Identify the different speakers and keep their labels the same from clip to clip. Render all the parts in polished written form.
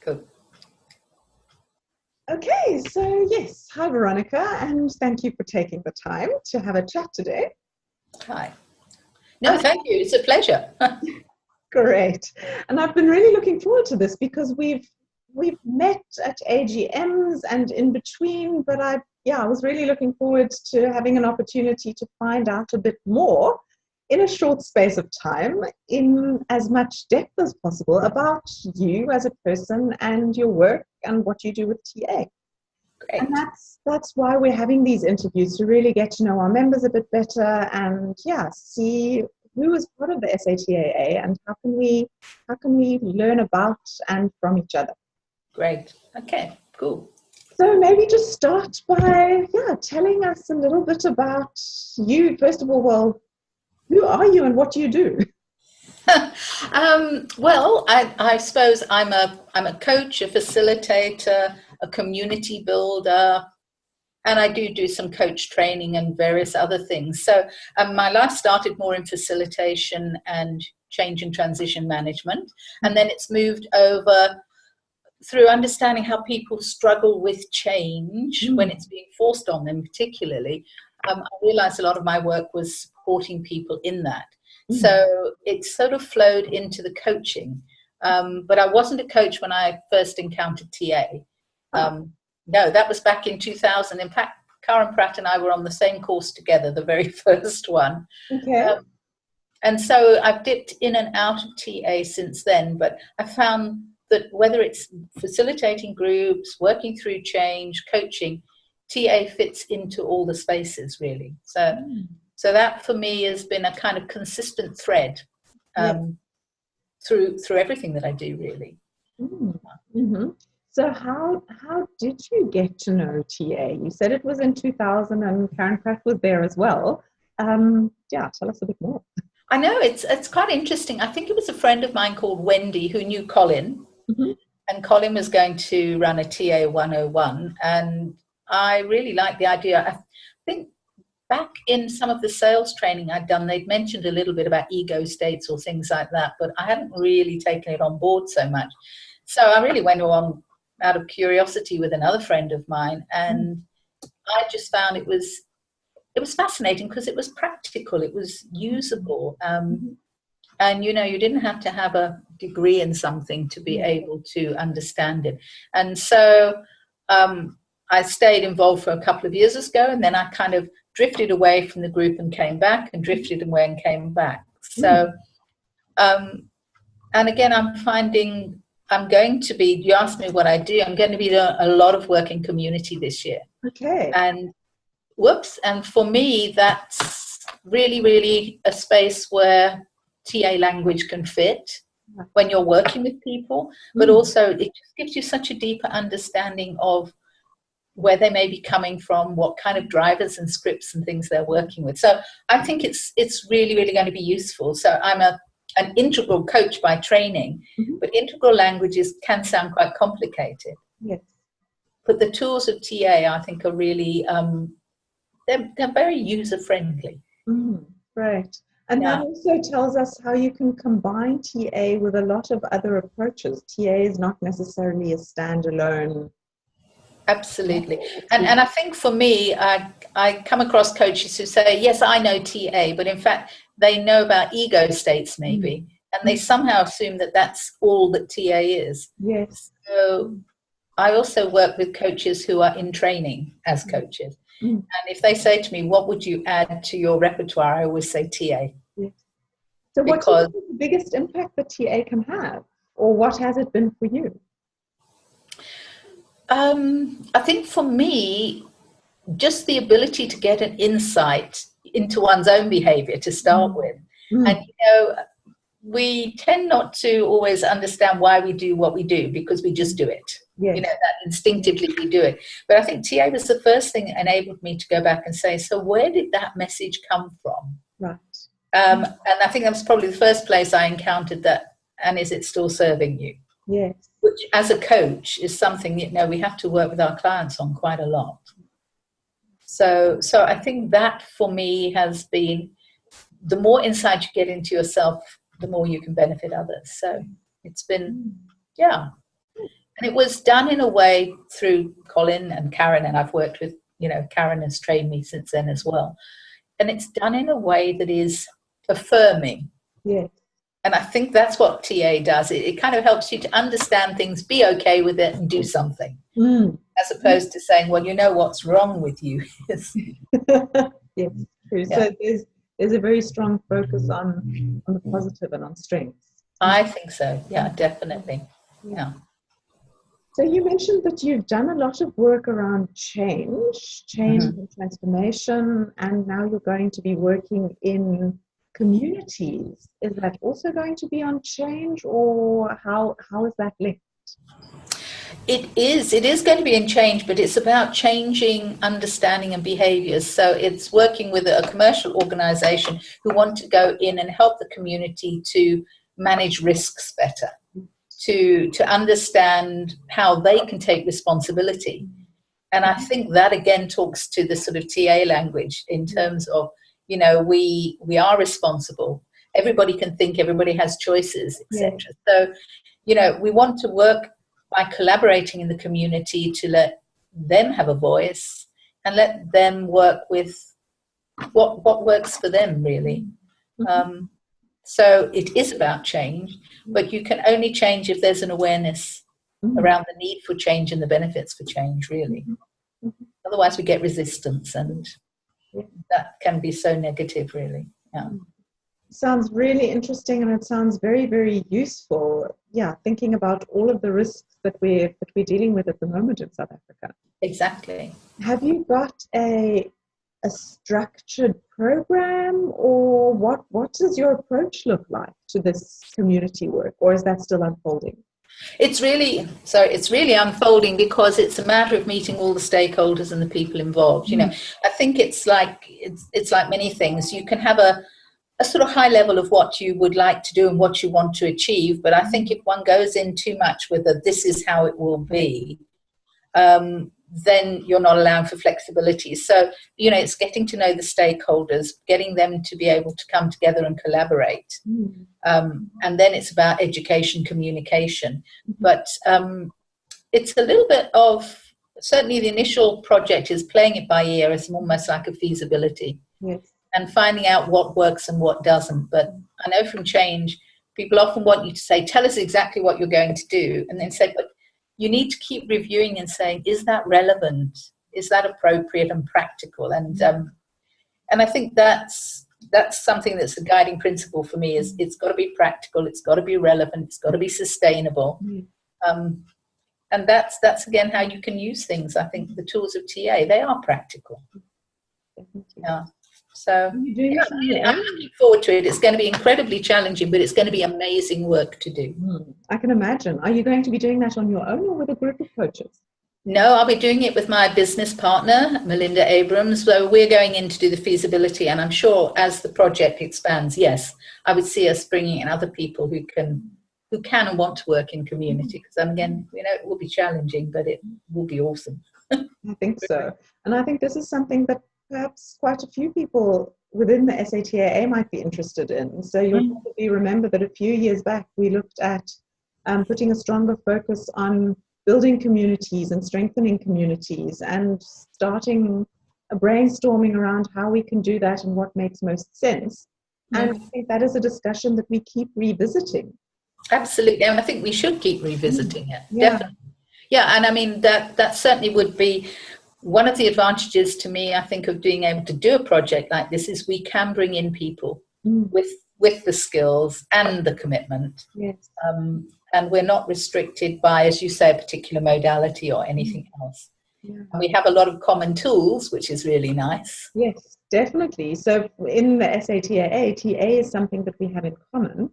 Speaker 1: Cool.
Speaker 2: Okay, so yes, hi Veronica, and thank you for taking the time to have a chat today.
Speaker 1: Hi. No, thank you. It's a pleasure.
Speaker 2: Great. And I've been really looking forward to this because we've met at AGMs and in between, but I was really looking forward to having an opportunity to find out a bit more in a short space of time, in as much depth as possible, about you as a person and your work and what you do with TA.
Speaker 1: Great.
Speaker 2: And that's why we're having these interviews, to really get to know our members a bit better and see who is part of the SATAA and how can we learn about and from each other.
Speaker 1: Great. Okay, cool.
Speaker 2: So maybe just start by telling us a little bit about you. First of all, well, who are you and what do you do?
Speaker 1: Well, I suppose I'm a coach, a facilitator, a community builder, and I do some coach training and various other things. So my life started more in facilitation and change and transition management, and then it's moved over through understanding how people struggle with change when it's being forced on them, particularly. I realized a lot of my work was supporting people in that. So it sort of flowed into the coaching. But I wasn't a coach when I first encountered TA. No, that was back in 2000. In fact, Karen Pratt and I were on the same course together, the very first one.
Speaker 2: Okay.
Speaker 1: And so I've dipped in and out of TA since then, but I found that whether it's facilitating groups, working through change, coaching, TA fits into all the spaces, really. So that for me has been a kind of consistent thread through everything that I do, really.
Speaker 2: Mm-hmm. So how did you get to know TA? You said it was in 2000 and Karen Pratt was there as well. Tell us a bit more.
Speaker 1: I know, it's quite interesting. I think it was a friend of mine called Wendy who knew Colin. And Colin was going to run a TA 101, and I really liked the idea. I think back in some of the sales training I'd done, they'd mentioned a little bit about ego states or things like that, but I hadn't really taken it on board so much. So I really went on out of curiosity with another friend of mine, and I just found it was fascinating because it was practical, it was usable. And, you didn't have to have a degree in something to be able to understand it. And so I stayed involved for a couple of years ago, and then I kind of drifted away from the group and came back, and drifted away and came back. So, and again, I'm finding I'm going to be, you asked me what I do, I'm going to be doing a lot of work in community this year.
Speaker 2: Okay.
Speaker 1: And for me, that's really, really a space where TA language can fit when you're working with people, but also it just gives you such a deeper understanding of where they may be coming from, what kind of drivers and scripts and things they're working with. So I think it's really, really going to be useful. So I'm an integral coach by training, but integral languages can sound quite complicated.
Speaker 2: Yes.
Speaker 1: But the tools of TA, I think, are really, they're very user-friendly.
Speaker 2: Right. And that also tells us how you can combine TA with a lot of other approaches. TA is not necessarily a standalone.
Speaker 1: Absolutely. And I think for me, I come across coaches who say, yes, I know TA, but in fact, they know about ego states maybe, and they somehow assume that that's all that TA is.
Speaker 2: Yes.
Speaker 1: So I also work with coaches who are in training as coaches. And if they say to me, what would you add to your repertoire? I always say TA.
Speaker 2: Yes. So what is the biggest impact that TA can have? Or what has it been for you?
Speaker 1: I think for me, just the ability to get an insight into one's own behavior to start with. And, we tend not to always understand why we do what we do because we just do it.
Speaker 2: Yes.
Speaker 1: That instinctively we do it. But I think TA was the first thing that enabled me to go back and say, so where did that message come from?
Speaker 2: Right.
Speaker 1: And I think that was probably the first place I encountered that, and is it still serving you?
Speaker 2: Yes.
Speaker 1: Which, as a coach, is something we have to work with our clients on quite a lot. So I think that for me has been, the more insight you get into yourself, the more you can benefit others. So it's been, And it was done in a way through Colin and Karen, and I've worked with, Karen has trained me since then as well. And it's done in a way that is affirming.
Speaker 2: Yeah.
Speaker 1: And I think that's what TA does. It kind of helps you to understand things, be okay with it, and do something. As opposed to saying, well, what's wrong with you.
Speaker 2: Yes, true. So there's a very strong focus on the positive and on strengths.
Speaker 1: I think so. Yeah, definitely. Yeah.
Speaker 2: So you mentioned that you've done a lot of work around change and transformation, and now you're going to be working in communities. Is that also going to be on change, or how is that linked?
Speaker 1: It is going to be in change, but it's about changing understanding and behaviors. So it's working with a commercial organization who want to go in and help the community to manage risks better, to understand how they can take responsibility. And I think that again talks to the sort of TA language in terms of, we are responsible. Everybody can think, everybody has choices, etc. So, we want to work by collaborating in the community to let them have a voice and let them work with what works for them, really. So it is about change, but you can only change if there's an awareness around the need for change and the benefits for change, really. Otherwise we get resistance, and that can be so negative, really. Yeah.
Speaker 2: Sounds really interesting, and it sounds very, very useful. Yeah, thinking about all of the risks that we're dealing with at the moment in South Africa.
Speaker 1: Exactly.
Speaker 2: Have you got a structured program, or what does your approach look like to this community work, or is that still unfolding?
Speaker 1: It's really unfolding, because it's a matter of meeting all the stakeholders and the people involved. I think it's like many things. You can have a sort of high level of what you would like to do and what you want to achieve, but I think if one goes in too much with this is how it will be, then you're not allowing for flexibility. So, it's getting to know the stakeholders, getting them to be able to come together and collaborate. And then it's about education, communication. But it's a little bit of, certainly the initial project is playing it by ear. It's almost like a feasibility.
Speaker 2: Yes.
Speaker 1: And finding out what works and what doesn't. But I know from change, people often want you to say, tell us exactly what you're going to do. And then say, but you need to keep reviewing and saying, is that relevant? Is that appropriate and practical? And I think that's something that's a guiding principle for me, is it's got to be practical, it's got to be relevant, it's got to be sustainable. And that's again how you can use things. I think the tools of TA, they are practical. Yeah. So I'm looking forward to it. It's going to be incredibly challenging, but it's going to be amazing work to do.
Speaker 2: I can imagine. Are you going to be doing that on your own or with a group of coaches?
Speaker 1: No, I'll be doing it with my business partner, Melinda Abrams. So we're going in to do the feasibility, and I'm sure as the project expands, yes, I would see us bringing in other people who can and want to work in community. Because again, it will be challenging, but it will be awesome.
Speaker 2: I think so. And I think this is something that perhaps quite a few people within the SATAA might be interested in. So you'll probably remember that a few years back we looked at putting a stronger focus on building communities and strengthening communities, and starting a brainstorming around how we can do that and what makes most sense. And I think that is a discussion that we keep revisiting.
Speaker 1: Absolutely, and I think we should keep revisiting it. Definitely. Yeah, and I mean that certainly would be one of the advantages to me, I think, of being able to do a project like this, is we can bring in people with the skills and the commitment.
Speaker 2: Yes.
Speaker 1: And we're not restricted by, as you say, a particular modality or anything else. Yeah. And we have a lot of common tools, which is really nice.
Speaker 2: Yes, definitely. So in the SATAA, TA is something that we have in common.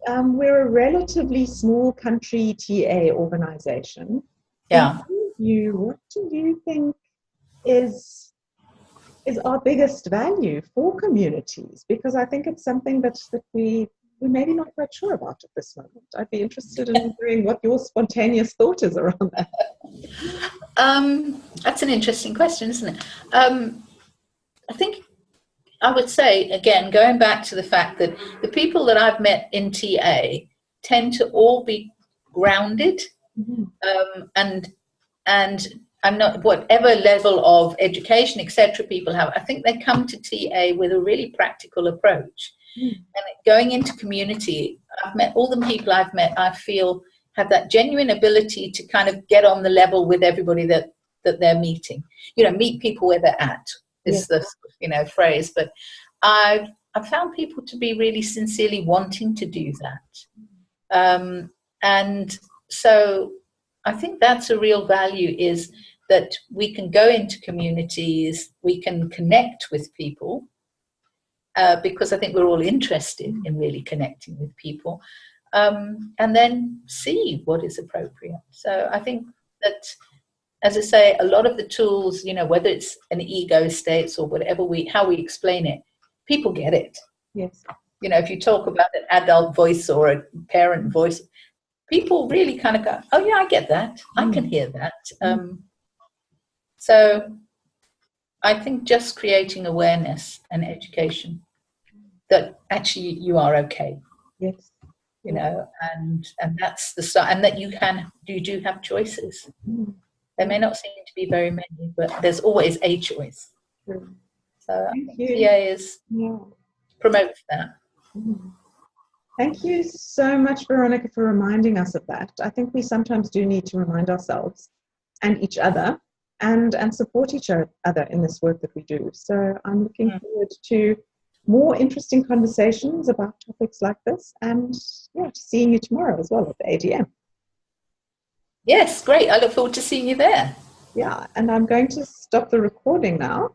Speaker 2: We're a relatively small country TA organization.
Speaker 1: Yeah.
Speaker 2: What do you think is our biggest value for communities? Because I think it's something that we're maybe not quite sure about at this moment. I'd be interested in hearing what your spontaneous thought is around that.
Speaker 1: That's an interesting question, isn't it? I think I would say, again, going back to the fact that the people that I've met in TA tend to all be grounded And I'm not, whatever level of education, etc., people have, I think they come to TA with a really practical approach. And going into community, I've met all the people I've met, I feel have that genuine ability to kind of get on the level with everybody that they're meeting. Meet people where they're at is the phrase. But I've found people to be really sincerely wanting to do that. And so I think that's a real value, is that we can go into communities, we can connect with people, because I think we're all interested in really connecting with people, and then see what is appropriate. So I think that, as I say, a lot of the tools, whether it's an ego states or whatever how we explain it, people get it.
Speaker 2: Yes.
Speaker 1: If you talk about an adult voice or a parent voice, people really kind of go, oh yeah, I get that. I can hear that. So I think just creating awareness and education that actually you are okay.
Speaker 2: Yes.
Speaker 1: And that's the start, and that you do have choices. There may not seem to be very many, but there's always a choice. So PA promotes that.
Speaker 2: Thank you so much, Veronica, for reminding us of that. I think we sometimes do need to remind ourselves and each other and support each other in this work that we do. So I'm looking forward to more interesting conversations about topics like this, and to seeing you tomorrow as well at the AGM.
Speaker 1: Yes, great. I look forward to seeing you there.
Speaker 2: Yeah, and I'm going to stop the recording now.